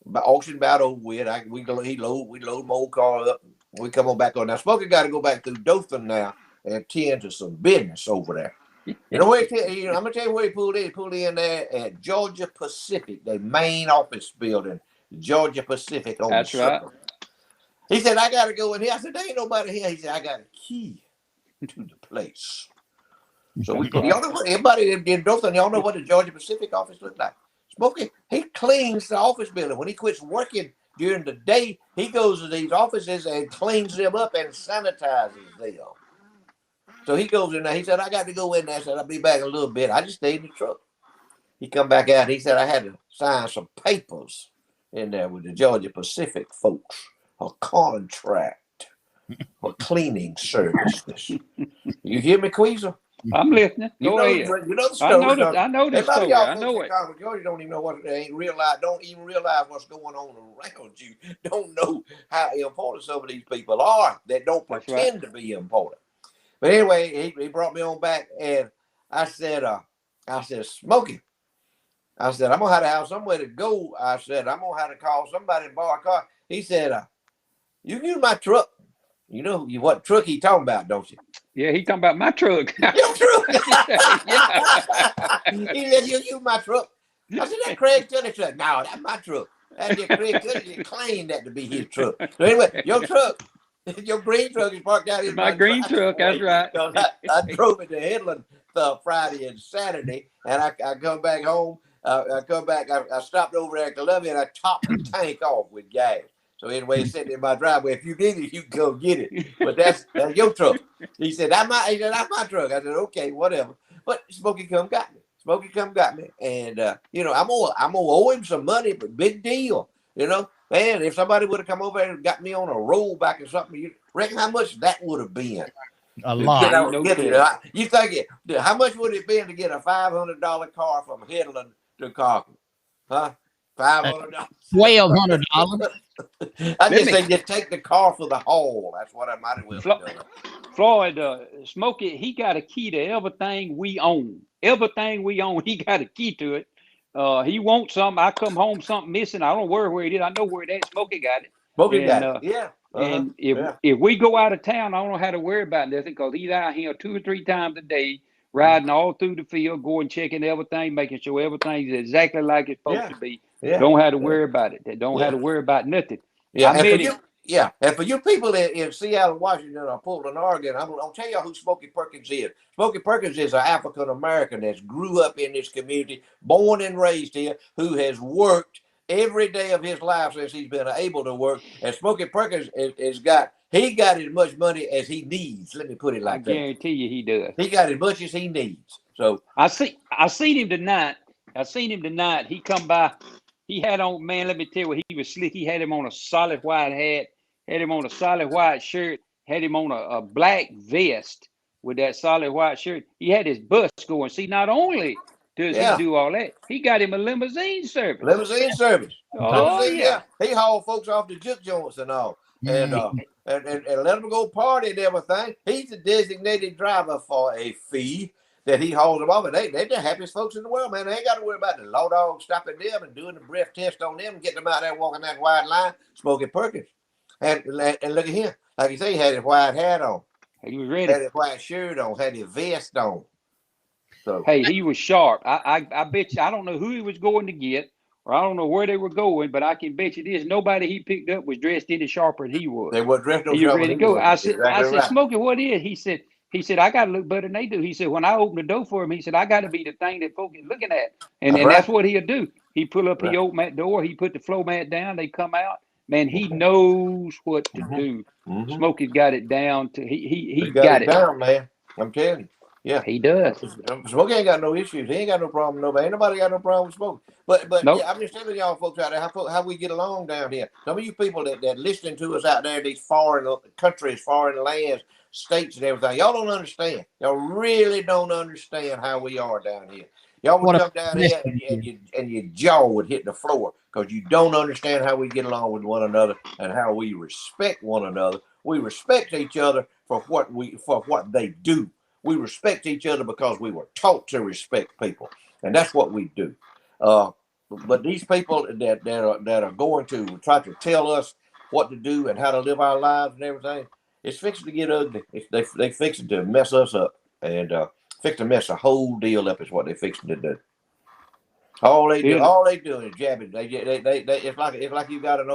But auction about over with. We load my old car up. We come on back on. Now Smokey got to go back through Dothan now and tend to some business over there. You know where I'm gonna tell you where he pulled in. He pulled in there at Georgia Pacific, the main office building, Georgia Pacific on That's the right. circle. He said, I gotta go in here. I said, there ain't nobody here. He said, I got a key to the place. So y'all know what everybody in Dothan, y'all know what the Georgia Pacific office looked like. Smokey, he cleans the office building. When he quits working during the day, he goes to these offices and cleans them up and sanitizes them. So he goes in there. He said, I got to go in there. I said, I'll be back in a little bit. I just stayed in the truck. He come back out. He said, I had to sign some papers in there with the Georgia Pacific folks. A contract for cleaning services. You hear me, Queasel? I'm listening. Go ahead. You know the I story. know the A lot of story. y'all I folks know in it. Congress, Georgia don't even know what they ain't realize. Don't even realize what's going on around you. Don't know how important some of these people are that don't That's right. pretend to be important. But anyway, he brought me on back, and I said, Smokey. I said, I'm gonna have to have somewhere to go. I said, I'm gonna have to call somebody and borrow a car. He said, you can use my truck. You know what truck he talking about, don't you? Yeah, he talking about my truck. Your truck. Yeah. He said, you use my truck. I said, that Craig Tully truck. No, that's my truck. That's just Craig Tully claimed that to be his truck. So anyway, your truck, your green truck is parked out in My green truck. That's right. I drove it to Headland Friday and Saturday, and I come back home. I come back. I stopped over there at Columbia, and I topped the tank off with gas. So anyway, it's sitting in my driveway. If you need it, you can go get it. But that's your truck. He said, that's my truck. I said, okay, whatever. But Smokey come got me. Smokey come got me. And I'm gonna owe him some money, but big deal. Man, if somebody would have come over and got me on a rollback or something, you reckon how much that would have been? A lot. You think how much would it been to get a $500 car from Headland to Cochran? Huh? $500. $1,200. I just say just take the car for the haul. That's what I might as well have done. Floyd, Smokey, he got a key to everything we own. Everything we own, he got a key to it. He wants something. I come home, something missing. I don't worry where it is. I know where it is. Smokey got it. Smokey got it. Yeah. And if we go out of town, I don't know how to worry about nothing because he's out here 2 or 3 times a day, riding all through the field, going checking everything, making sure everything's exactly like it's supposed to be. Yeah. Don't have to worry about it. They don't have to worry about nothing. Yeah. And for you people in Seattle, Washington, or Portland, Oregon, I'll tell you who Smokey Perkins is. Smokey Perkins is an African American that's grew up in this community, born and raised here, who has worked every day of his life since he's been able to work. And Smokey Perkins got as much money as he needs. Let me put it like that. I guarantee you he does. He got as much as he needs. So I seen him tonight. He come by. He had on, man, let me tell you, he was slick. He had him on a solid white hat, had him on a solid white shirt, had him on a black vest with that solid white shirt. He had his bus going. See, not only does he do all that, he got him a limousine service. Oh, yeah. He hauled folks off the juke joints and all. And let them go party and everything. He's a designated driver for a fee that he hauls them off. And they're the happiest folks in the world, man. They ain't got to worry about the law dog stopping them and doing the breath test on them and getting them out there walking that wide line, Smokey Perkins. And look at him. Like you say, he had his white hat on. He was ready. Had his white shirt on, had his vest on. So hey, he was sharp. I bet you, I don't know who he was going to get, or I don't know where they were going, but I can bet you this: nobody he picked up was dressed any sharper than he was. They were dressed no sharper. He was ready to go. I said, right. Smokey, what is? He said, I got to look better than they do. He said, when I open the door for him, he said, I got to be the thing that folks is looking at, and that's what he'll do. He pull up, he open that door, he put the floor mat down, they come out. Man, he knows what to do. Smokey's got it down to he got it down, man. I'm telling you. Yeah, he does. Smokey ain't got no issues. He ain't got no problem with nobody. Ain't nobody got no problem with Smokey. But nope. Yeah, I'm just telling y'all folks out there how we get along down here. Some of you people that listening to us out there in these foreign countries, foreign lands, states and everything, y'all don't understand. Y'all really don't understand how we are down here. Y'all would come down here and your jaw would hit the floor because you don't understand how we get along with one another and how we respect one another. We respect each other for what they do. We respect each other because we were taught to respect people, and that's what we do. But these people that are going to try to tell us what to do and how to live our lives and everything, it's fixing to get ugly. They fixing to mess us up and fix to mess the whole deal up is what they fixing to do. All they do is jabbing. They it's like you got an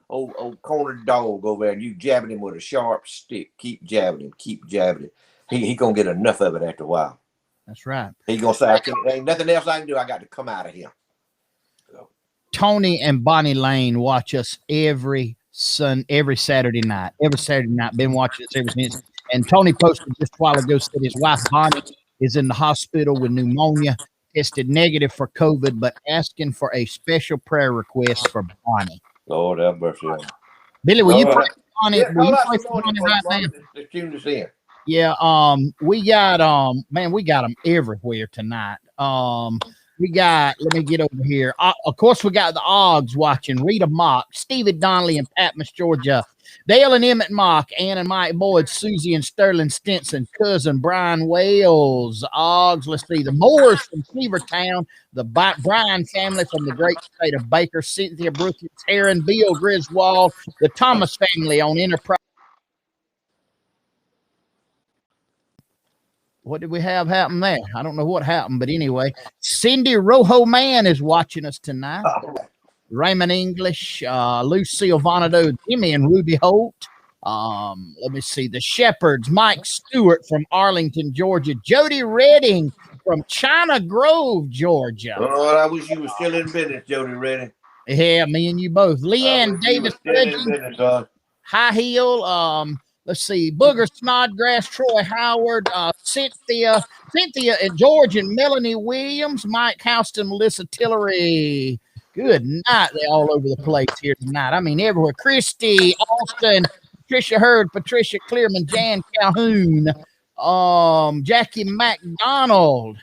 old cornered dog over there and you jabbing him with a sharp stick. Keep jabbing him, keep jabbing him. He gonna get enough of it after a while. That's right. He gonna say, ain't nothing else I can do. I got to come out of here. So. Tony and Bonnie Lane watch us every Saturday night. Every Saturday night, been watching us ever since. And Tony posted just a while ago, said his wife Bonnie is in the hospital with pneumonia, tested negative for COVID, but asking for a special prayer request for Bonnie. Lord have mercy on him. Billy, will you pray for Bonnie? Yeah, Will you pray for Bonnie right now? Let's tune this in. Yeah, we got man, we got them everywhere tonight. We got, let me get over here. Of course, we got the Oggs watching, Rita Mock, Stevie Donnelly in Patmos, Georgia, Dale and Emmett Mock, Ann and Mike Boyd, Susie and Sterling Stinson, cousin Brian Wales, Oggs, let's see, the Moores from Cleavertown, the Bryan family from the great state of Baker, Cynthia Brookins, Aaron, Bill Griswold, the Thomas family on Enterprise. What did we have happen there? I don't know what happened, but anyway, Cindy Rojo Man is watching us tonight. Raymond English, Lucille Vonado, Jimmy and Ruby Holt. Let me see. The Shepherds, Mike Stewart from Arlington, Georgia. Jody Redding from China Grove, Georgia. Oh, I wish you were still in business, Jody Redding. Yeah, me and you both. Leanne Davis, High Heel. Let's see, Booger Snodgrass, Troy Howard, Cynthia and George and Melanie Williams, Mike Houston, Melissa Tillery. Good night. They're all over the place here tonight. I mean, everywhere. Christy, Austin, Patricia Hurd, Patricia Clearman, Jan Calhoun, Jackie McDonald.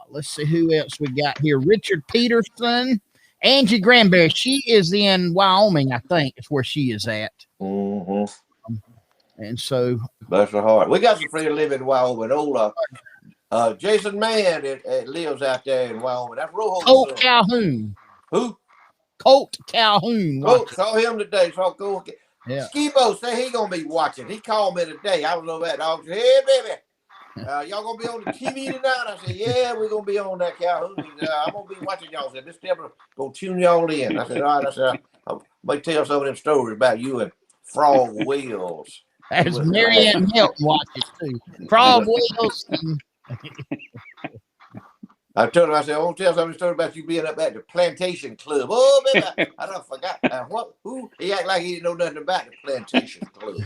Let's see who else we got here. Richard Peterson, Angie Granberry. She is in Wyoming, I think, is where she is at. Mm-hmm. And so, bless her heart. We got some friends living in Wyoming. Old Jason Mann lives out there in Wyoming. That's Rojo. Colt Calhoun. Who? Colt Calhoun. Colt, saw him today. Saw Colt. Yeah. Skibo say he gonna be watching. He called me today. I was over that dog. Said, hey baby, y'all gonna be on the TV tonight? I said, yeah, we're gonna be on that Calhoun. I'm gonna be watching y'all. I said, this Deborah gonna tune y'all in. I said, all right. I said, I might tell some of them stories about you and Frog Wheels. As Marianne Hilton watches too. Frog Wheels. I told her, I said, I won't tell some story about you being up at the Plantation Club. Oh, baby, I don't forgot. What? Who? He act like he didn't know nothing about the Plantation Club.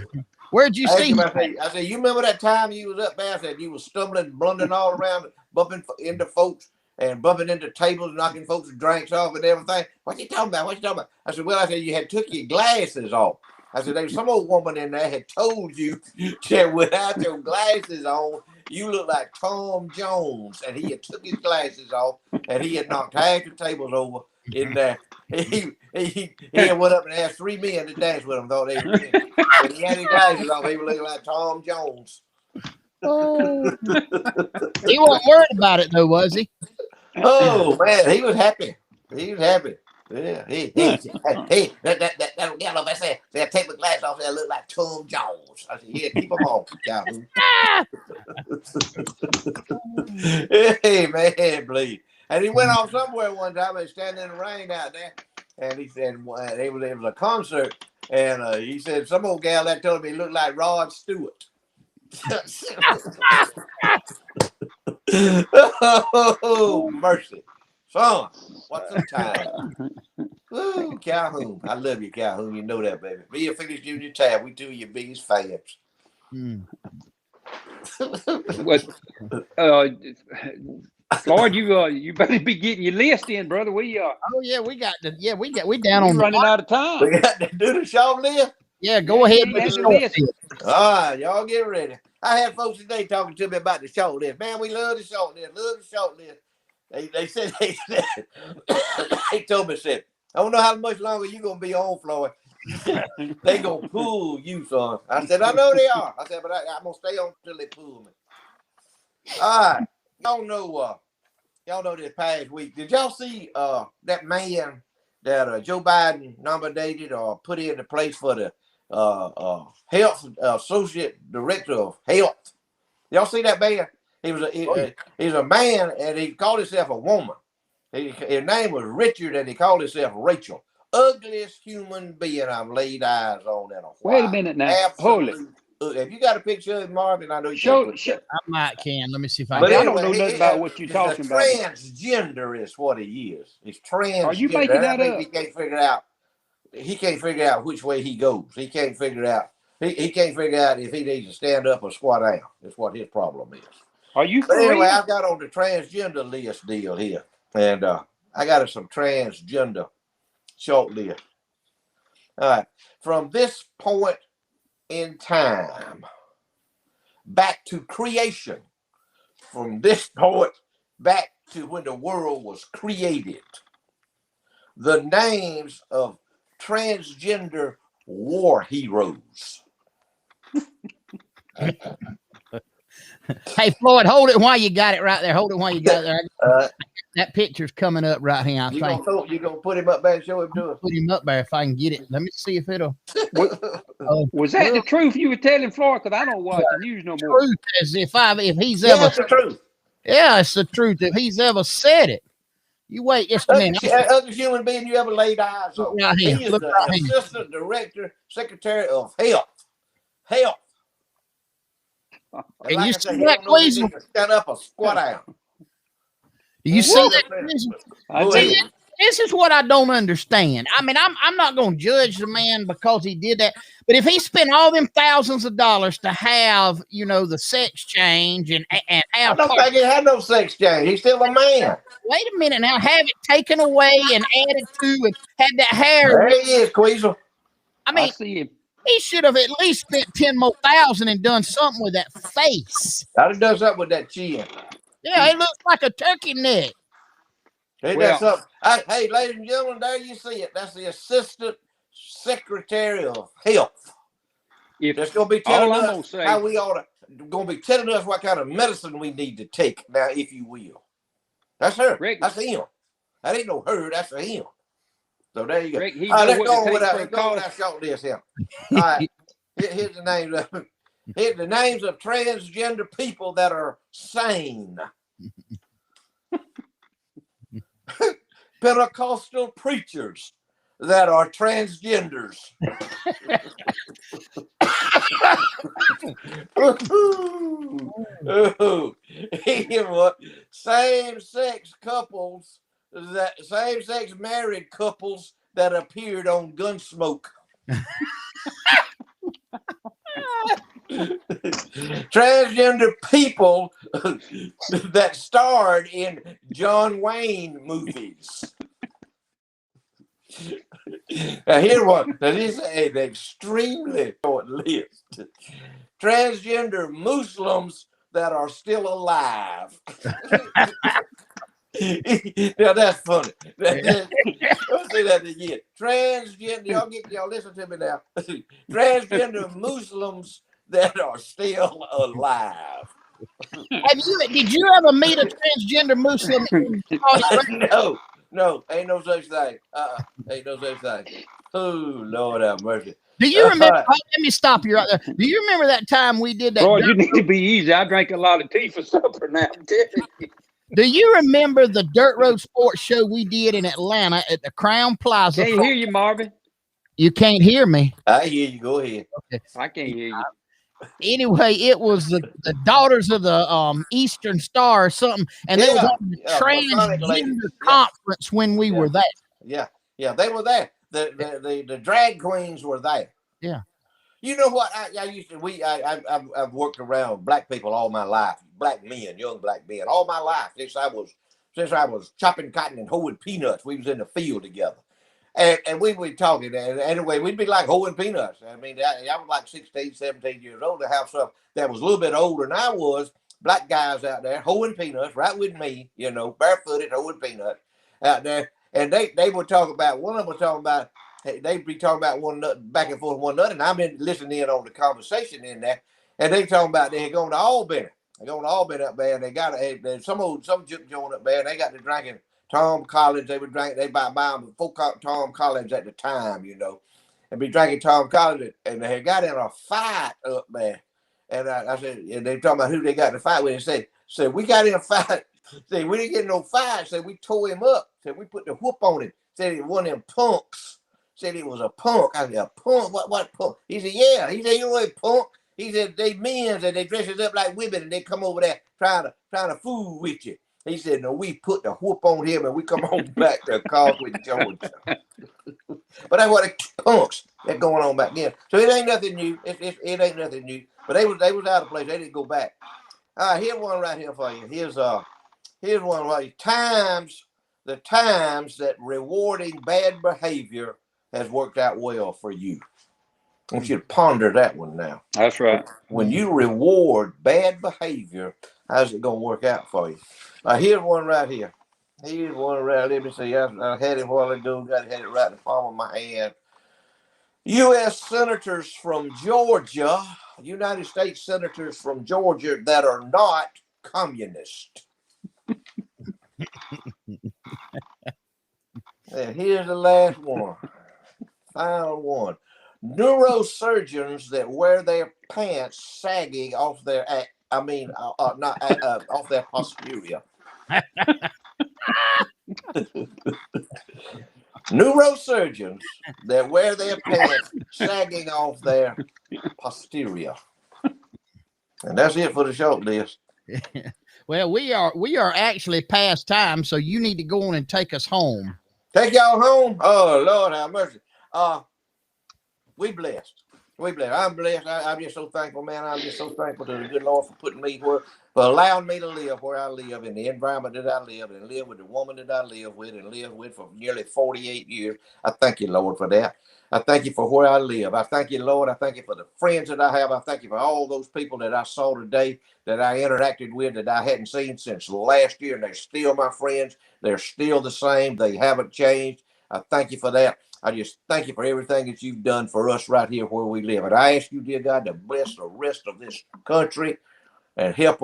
Where'd you see him? I said, you remember that time you was up there? I said, you was stumbling, blundering all around, bumping into folks and bumping into tables, knocking folks' drinks off and everything. What you talking about? What you talking about? I said, well, I said, you had took your glasses off. I said, there's some old woman in there had told you that without your glasses on, you look like Tom Jones. And he had took his glasses off and he had knocked half the tables over in there. He had went up and asked 3 men to dance with him. Thought they were in. When he had his glasses off, he was looking like Tom Jones. Oh. He wasn't worried about it though, was he? Oh man, he was happy. He was happy. Yeah, hey, that gal over there said, take my glass off there, I look like Tom Jones. I said, yeah, keep them on, Calhoun. Hey, man, bleed. And he went off somewhere one time and standing in the rain out there. And he said, it was a concert. And he said, some old gal that told me he looked like Rod Stewart. Oh, mercy. Son, what's the time? Ooh, Calhoun. I love you, Calhoun. You know that, baby. Me and Felix Junior Tab, we two of your biggest fans. Floyd, you better be getting your list in, brother. We oh yeah, we down on running out of time. We got to do the short list. Yeah, go ahead with the short list. All right, y'all get ready. I had folks today talking to me about the short list. Man, we love the short list. Love the short list. They said they told me, said, I don't know how much longer you gonna be on, Floyd. They gonna pull you, son. I said, I know they are. I said, but I'm gonna stay on until they pull me. All right. Y'all know y'all know this past week. Did y'all see that man that Joe Biden nominated or put into place for the health associate director of health? Y'all see that man? He was he's a man, and he called himself a woman. His name was Richard, and he called himself Rachel. Ugliest human being I've laid eyes on in a while. Wait a minute now. Hold it. Absolute. Have you got a picture of him, Marvin? I know you Show, can't. show, I might can. Let me see if I But can. I anyway, don't know nothing about what you're talking about. Transgender is what he is. He's transgender. Are you making that up? He can't figure out. He can't figure out which way he goes. He can't figure out. He can't figure out if he needs to stand up or squat down. That's what his problem is. Are you But for anyway, real? I've got on the transgender list deal here, and I got some transgender short list. All right, from this point in time, back to creation. From this point back to when the world was created, the names of transgender war heroes. Hey, Floyd, hold it while you got it right there. Hold it while you got it there. That picture's coming up right here. I You think. gonna put him up there and show him to us? Put him up there if I can get it. Let me see if it'll. Was that the truth you were telling Floyd? Because I don't watch the news no more. Truth as if he's Yeah, ever. it's the truth. Yeah, it's the truth. If he's ever said it. You wait just a minute. Other human being you ever laid eyes on. Right here. He is Look the right here. assistant director, secretary of health. Health. Can Like you I said, see he that, don't know if he Queasel? needs to stand up or squat down. Do you see that? I Go do. ahead. This is what I don't understand. I mean, I'm not going to judge the man because he did that, but if he spent all them thousands of dollars to have, the sex change and I have, don't think he had no sex change. He's still a man. wait a minute now, have it taken away and added to, and had that hair. There he is, Queasel. I mean, I see him. he should have at least spent 10 more thousand and done something with that face. I'd have done something with that chin. Yeah, it looks like a turkey neck. Hey, Well- that's up. Hey, ladies and gentlemen, there you see it. That's the assistant secretary of health. If That's going to be all telling I'm us gonna say, how we ought to. Going to be telling us what kind of medicine we need to take now, if you will. That's her. Rick- That's him. That ain't no her. That's a him. So there you go. Rick, he All right, know let's what go to on take with for a that. Go on call. with that short list here. All right. Here's the names of here's the names of transgender people that are sane. Pentecostal preachers that are transgenders. Ooh. You know what? Same-sex couples, that same-sex married couples that appeared on Gunsmoke. Transgender people that starred in John Wayne movies. Now, here one. Now, this is an extremely short list. Transgender Muslims that are still alive. Now, that's funny. Let's say that again. Transgender, y'all listen to me now. Transgender Muslims that are still alive. Did you ever meet a transgender Muslim? No, ain't no such thing. Ain't no such thing. Oh, Lord have mercy. Do you remember? Let me stop you right there. Do you remember that time we did that? Bro, you need to be easy. I drank a lot of tea for supper now. I'm telling you. Do you remember the Dirt Road Sports Show we did in Atlanta at the Crown Plaza? Can't hear you, Marvin. You can't hear me. I hear you. Go ahead. Okay. I can't hear you. Anyway, it was the daughters of the Eastern Star or something, and they was on the transgender conference when we were there. Yeah, they were there. The drag queens were there. Yeah. You know what? I used to. I've worked around black people all my life. Black men, young black men, all my life since I was chopping cotton and hoeing peanuts. We was in the field together. And we were talking, and anyway, we'd be like hoeing peanuts. I mean, I was like 16, 17 years old to have some that was a little bit older than I was. Black guys out there hoeing peanuts right with me, barefooted hoeing peanuts out there. And they would talk about, one of them was talking about, they'd be talking about one nut back and forth one another, and I've been listening in on the conversation in there. And they talking about they're going to Albany. They going to Albany up there, and they got some juke joint up there, and they got to drinking Tom Collins. They would drink. They buy them before Tom Collins at the time, and be drinking Tom Collins, and they got in a fight up there. And I said, and they talking about who they got in a fight with. And said we got in a fight. Said we didn't get in no fight. Said we tore him up. Said we put the whoop on him. Said he was one of them punks. Said he was a punk. I said, a punk? What punk? He said, yeah. He said, you know what punk? He said, they men and they dresses up like women and they come over there trying to fool with you. He said, no, we put the whoop on him and we come on back to Causeway, Georgia. But that's what the punks that's going on back then. So it ain't nothing new. It ain't nothing new. But they was out of place. They didn't go back. All right, here's one right here for you. Here's one for you. The times that rewarding bad behavior has worked out well for you. I want you to ponder that one now. That's right. When you reward bad behavior, how's it going to work out for you? Here's one right here. Let me see. I had it a while ago. Had it right in the palm of my hand. U.S. senators from Georgia, United States senators from Georgia that are not communist. And here's the last one. Final one. Neurosurgeons that wear their pants sagging off their, off their posterior. Neurosurgeons that wear their pants sagging off their posterior. And that's it for the short list. Well, we are actually past time, so you need to go on and take us home. Take y'all home? Oh, Lord have mercy. We blessed. I'm blessed. I'm just so thankful, man. I'm just so thankful to the good Lord for putting me for allowing me to live where I live, in the environment that I live, and live with the woman that I live with and live with for nearly 48 years. I thank you, Lord, for that. I thank you for where I live. I thank you, Lord. I thank you for the friends that I have. I thank you for all those people that I saw today, that I interacted with, that I hadn't seen since last year, and they're still my friends. They're still the same. They haven't changed. I thank you for that. I just thank you for everything that you've done for us right here where we live. And I ask you, dear God, to bless the rest of this country and help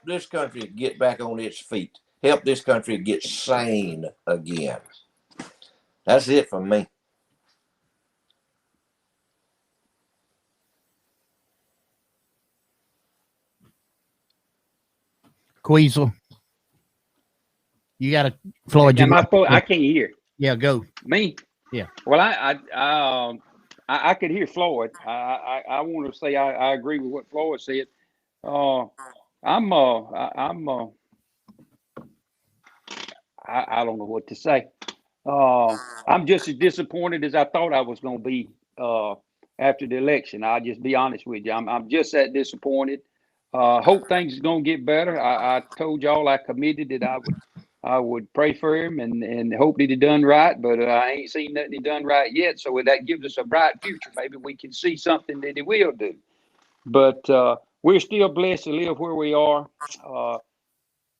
this country get back on its feet. Help this country get sane again. That's it for me. Queasel, you got to, Floyd. I can't hear. Yeah, go. Me? Yeah. Well, I could hear Floyd. I want to say I agree with what Floyd said. I don't know what to say. I'm just as disappointed as I thought I was going to be after the election. I'll just be honest with you. I'm just that disappointed. Hope things is going to get better. I told y'all I committed that I would pray for him and hope that he done right, but I ain't seen nothing he done right yet. So that gives us a bright future. Maybe we can see something that he will do. But we're still blessed to live where we are.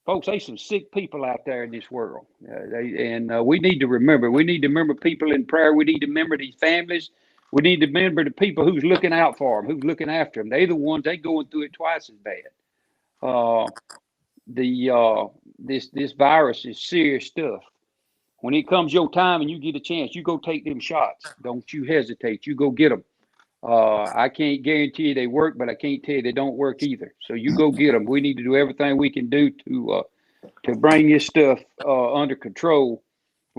Folks, there's some sick people out there in this world. We need to remember. We need to remember people in prayer. We need to remember these families. We need to remember the people who's looking out for them, who's looking after them. They're the ones, they going through it twice as bad. This virus is serious stuff. When it comes your time and you get a chance, you go take them shots. Don't you hesitate. You go get them. I can't guarantee you they work, but I can't tell you they don't work either. So you go get them. We need to do everything we can do to bring this stuff under control.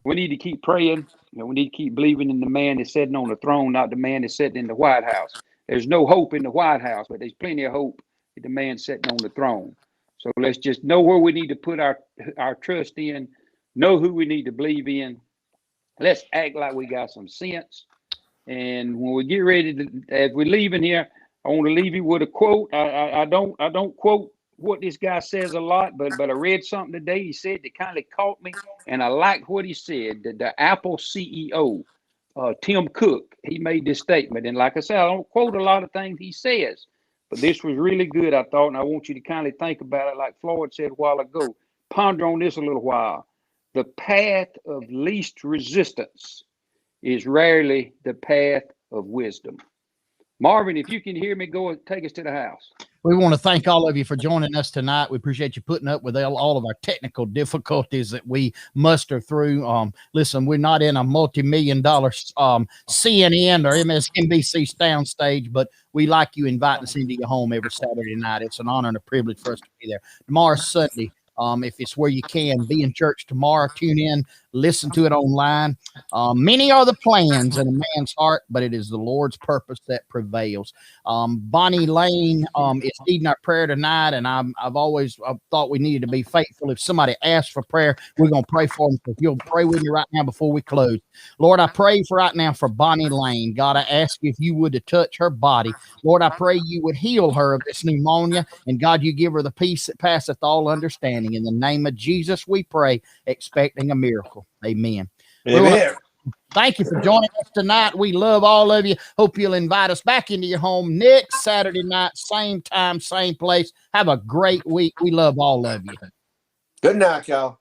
We need to keep praying. We need to keep believing in the man that's sitting on the throne, not the man that's sitting in the White House. There's no hope in the White House, but there's plenty of hope in the man sitting on the throne. So let's just know where we need to put our trust in, know who we need to believe in. Let's act like we got some sense. And when we get ready to, as we're leaving here, I want to leave you with a quote. I don't quote what this guy says a lot, but I read something today he said that kind of caught me, and I liked what he said. The Apple CEO, Tim Cook, he made this statement, and like I said, I don't quote a lot of things he says, but this was really good, I thought, and I want you to kind of think about it, like Floyd said a while ago. Ponder on this a little while. The path of least resistance is rarely the path of wisdom. Marvin, if you can hear me, go and take us to the house. We want to thank all of you for joining us tonight. We appreciate you putting up with all of our technical difficulties that we muster through. Listen, we're not in a multi-million-dollar CNN or MSNBC soundstage, but we like you inviting us into your home every Saturday night. It's an honor and a privilege for us to be there. Tomorrow's Sunday. If it's where you can, be in church tomorrow. Tune in, listen to it online. Many are the plans in a man's heart, but it is the Lord's purpose that prevails. Bonnie Lane is needing our prayer tonight, and I've always thought we needed to be faithful. If somebody asks for prayer, we're going to pray for them. So if you'll pray with me right now before we close. Lord, I pray for right now for Bonnie Lane. God, I ask you if you would to touch her body. Lord, I pray you would heal her of this pneumonia, and God, you give her the peace that passeth all understanding. In the name of Jesus, we pray, expecting a miracle. Amen. Amen. Thank you for joining us tonight. We love all of you. Hope you'll invite us back into your home next Saturday night, same time, same place. Have a great week. We love all of you. Good night, y'all.